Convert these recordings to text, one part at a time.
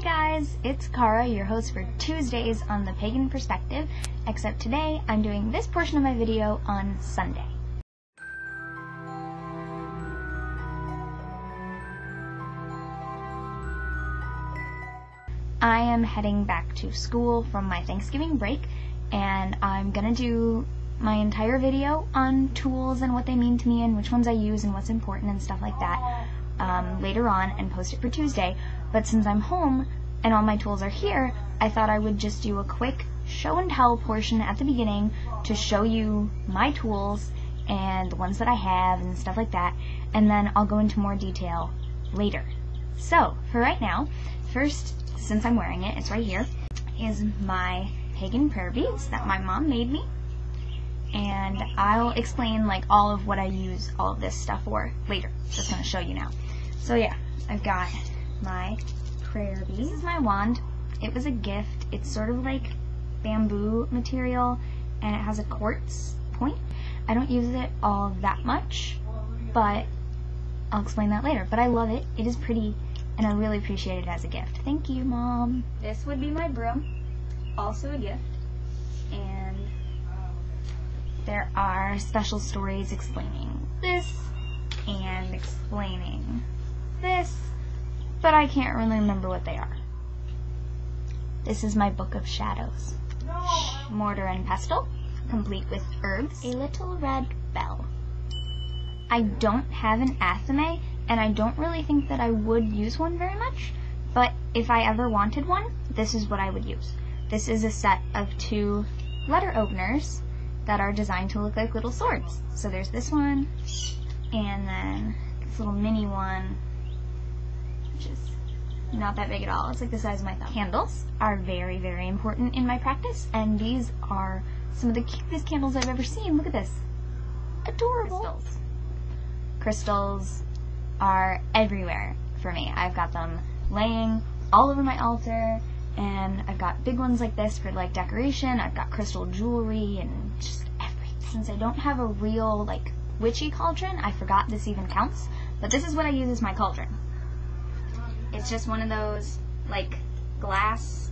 Hey guys, it's Cara, your host for Tuesdays on the Pagan Perspective, except today I'm doing this portion of my video on Sunday. I am heading back to school from my Thanksgiving break, and I'm gonna do my entire video on tools and what they mean to me and which ones I use and what's important and stuff like that later on and post it for Tuesday. But since I'm home and all my tools are here, I thought I would just do a quick show and tell portion at the beginning to show you my tools and the ones that I have and stuff like that, and then I'll go into more detail later. So, for right now, first, since I'm wearing it, it's right here, is my pagan prayer beads that my mom made me. And I'll explain like all of what I use all of this stuff for later. Just gonna show you now. So yeah, I've got my prayer beads. This is my wand. It was a gift. It's sort of like bamboo material and it has a quartz point. I don't use it all that much, but I'll explain that later. But I love it. It is pretty and I really appreciate it as a gift. Thank you, Mom. This would be my broom, also a gift. And there are special stories explaining this and explaining this, but I can't really remember what they are. This is my Book of Shadows. Mortar and pestle, complete with herbs, a little red bell. I don't have an athame, and I don't really think that I would use one very much, but if I ever wanted one, this is what I would use. This is a set of 2 letter openers that are designed to look like little swords. So there's this one, and then this little mini one, which is not that big at all. It's like the size of my thumb. Candles are very, very important in my practice, and these are some of the cutest candles I've ever seen. Look at this. Adorable. Crystals are everywhere for me. I've got them laying all over my altar, and I've got big ones like this for like decoration. I've got crystal jewelry and just everything. Since I don't have a real like witchy cauldron, I forgot this even counts, but this is what I use as my cauldron. It's just one of those like glass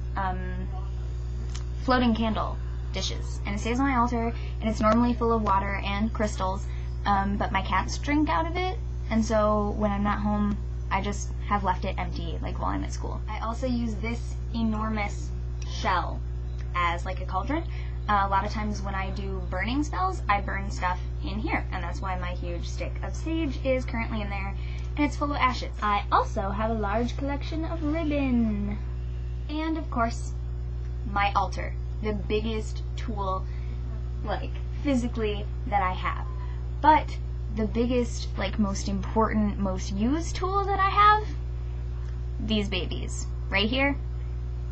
floating candle dishes, and it stays on my altar, and it's normally full of water and crystals, but my cats drink out of it, and so when I'm not home I just have left it empty like while I'm at school. I also use this enormous shell as like a cauldron. A lot of times when I do burning spells, I burn stuff in here, and that's why my huge stick of sage is currently in there, and it's full of ashes. I also have a large collection of ribbon. And of course, my altar, the biggest tool, like, physically that I have. But the biggest, like, most important, most used tool that I have, these babies, right here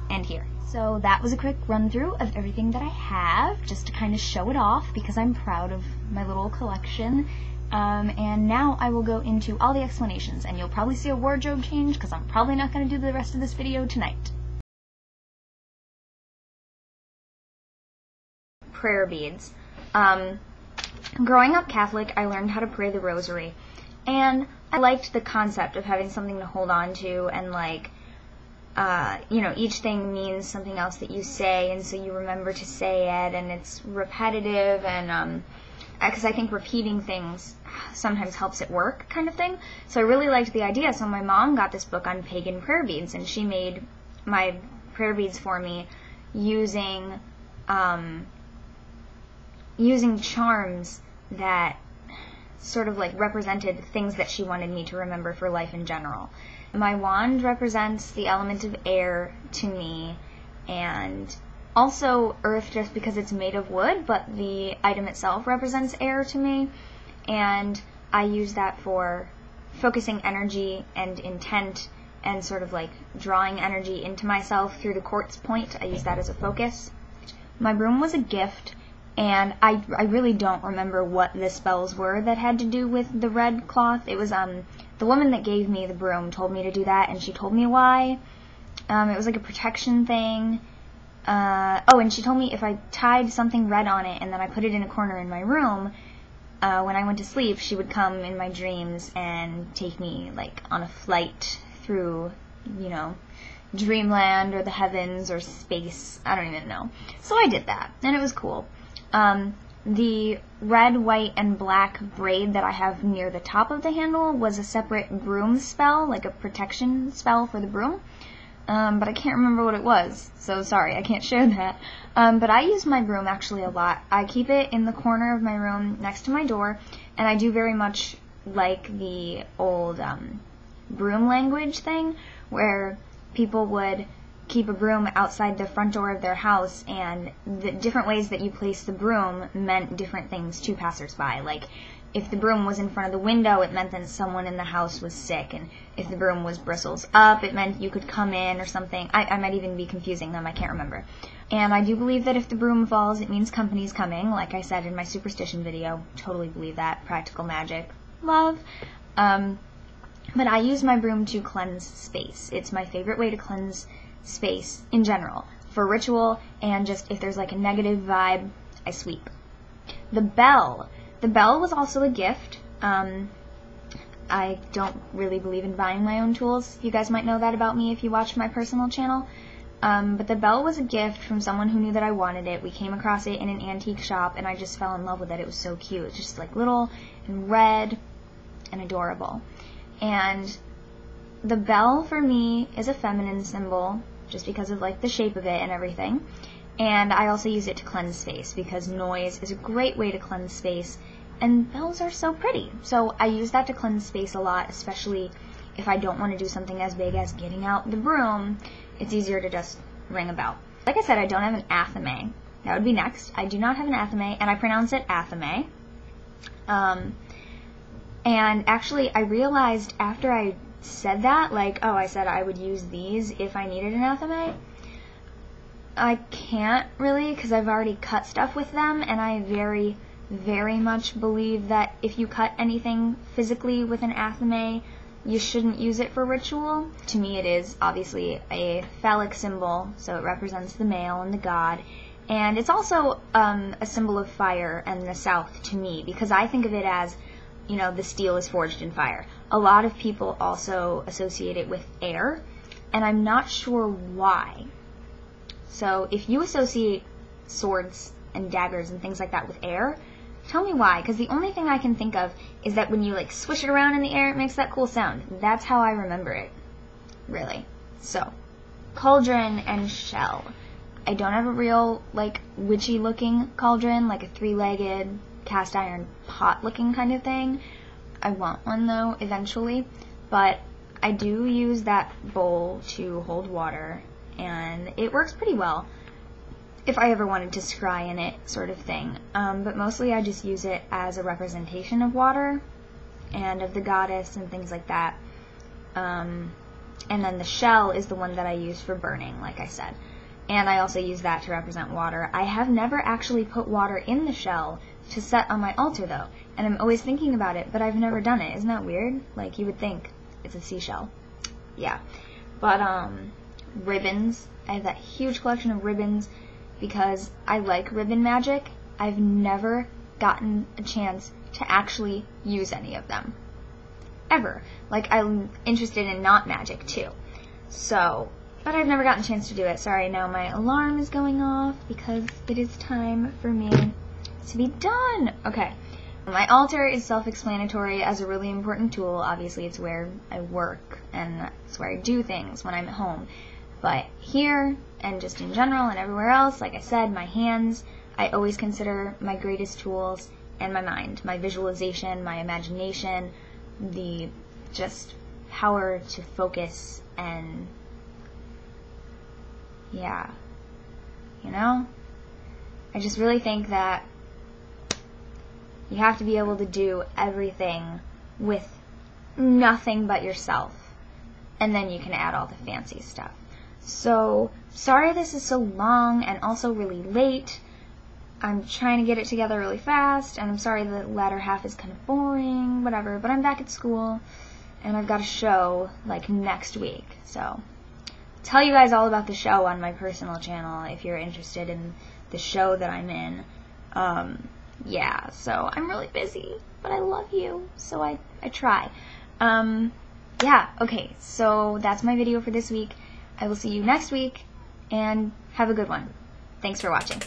and here. So that was a quick run through of everything that I have, just to kind of show it off because I'm proud of my little collection. And now I will go into all the explanations, and you'll probably see a wardrobe change because I'm probably not going to do the rest of this video tonight. Prayer beads. Growing up Catholic, I learned how to pray the rosary, and I liked the concept of having something to hold on to, and like, you know, each thing means something else that you say, and so you remember to say it, and it's repetitive, and because I think repeating things sometimes helps it work, kind of thing. So I really liked the idea. So my mom got this book on pagan prayer beads, and she made my prayer beads for me using using charms that sort of like represented things that she wanted me to remember for life in general. My wand represents the element of air to me, and also earth just because it's made of wood, but the item itself represents air to me, and I use that for focusing energy and intent and sort of like drawing energy into myself through the quartz point. I use that as a focus. My broom was a gift, and I really don't remember what the spells were that had to do with the red cloth. It was the woman that gave me the broom told me to do that, and she told me why. It was like a protection thing. Oh, and she told me if I tied something red on it and then I put it in a corner in my room, when I went to sleep, she would come in my dreams and take me like on a flight through you know, dreamland or the heavens or space. I don't even know. So I did that, and it was cool. The red, white, and black braid that I have near the top of the handle was a separate broom spell, like a protection spell for the broom. But I can't remember what it was, so sorry, I can't share that. But I use my broom actually a lot. I keep it in the corner of my room next to my door, and I do very much like the old broom language thing, where people would keep a broom outside the front door of their house, and the different ways that you place the broom meant different things to passersby. Like, if the broom was in front of the window, it meant that someone in the house was sick, and if the broom was bristles up, it meant you could come in or something. I might even be confusing them, I can't remember. And I do believe that if the broom falls, it means company's coming, like I said in my superstition video. Totally believe that. Practical magic. Love. But I use my broom to cleanse space. It's my favorite way to cleanse space in general, for ritual, and just if there's like a negative vibe, I sweep. The bell was also a gift. I don't really believe in buying my own tools. You guys might know that about me if you watch my personal channel. But the bell was a gift from someone who knew that I wanted it. We came across it in an antique shop, and I just fell in love with it. It was so cute. It's just like little and red and adorable. And the bell for me is a feminine symbol, just because of like the shape of it and everything. And I also use it to cleanse space, because noise is a great way to cleanse space, and bells are so pretty. So I use that to cleanse space a lot, especially if I don't want to do something as big as getting out the broom. It's easier to just ring a bell. Like I said, I don't have an athame. That would be next. I do not have an athame, and I pronounce it athame. And actually, I realized after I said that, like, oh, I said I would use these if I needed an athame. I can't really, because I've already cut stuff with them, and I very, very much believe that if you cut anything physically with an athame, you shouldn't use it for ritual. To me, it is obviously a phallic symbol, so it represents the male and the god. And it's also a symbol of fire and the south to me, because I think of it as, you know, the steel is forged in fire. A lot of people also associate it with air, and I'm not sure why. So if you associate swords and daggers and things like that with air, tell me why, because the only thing I can think of is that when you like swish it around in the air, it makes that cool sound. That's how I remember it, really. So, cauldron and shell. I don't have a real, like, witchy looking cauldron, like a three-legged cast iron pot looking kind of thing. I want one though eventually, but I do use that bowl to hold water, and it works pretty well if I ever wanted to scry in it, sort of thing. But mostly I just use it as a representation of water and of the goddess and things like that. And then the shell is the one that I use for burning, like I said. And I also use that to represent water. I have never actually put water in the shell to set on my altar though, and I'm always thinking about it, but I've never done it. Isn't that weird? Like, you would think it's a seashell. Yeah. But ribbons. I have that huge collection of ribbons because I like ribbon magic. I've never gotten a chance to actually use any of them. Ever. Like, I'm interested in knot magic too. So, but I've never gotten a chance to do it. Sorry, now my alarm is going off because it is time for me to be done. Okay. My altar is self-explanatory as a really important tool. Obviously, it's where I work, and it's where I do things when I'm at home. But here, and just in general and everywhere else, like I said, my hands, I always consider my greatest tools, and my mind, my visualization, my imagination, the just power to focus, and yeah, you know? I just really think that you have to be able to do everything with nothing but yourself, and then you can add all the fancy stuff. So, sorry this is so long and also really late. I'm trying to get it together really fast, and I'm sorry the latter half is kind of boring, whatever, but I'm back at school, and I've got a show, like, next week, so I'll tell you guys all about the show on my personal channel if you're interested in the show that I'm in. Yeah, so I'm really busy, but I love you, so I try. yeah, okay, so that's my video for this week. I will see you next week, and have a good one. Thanks for watching.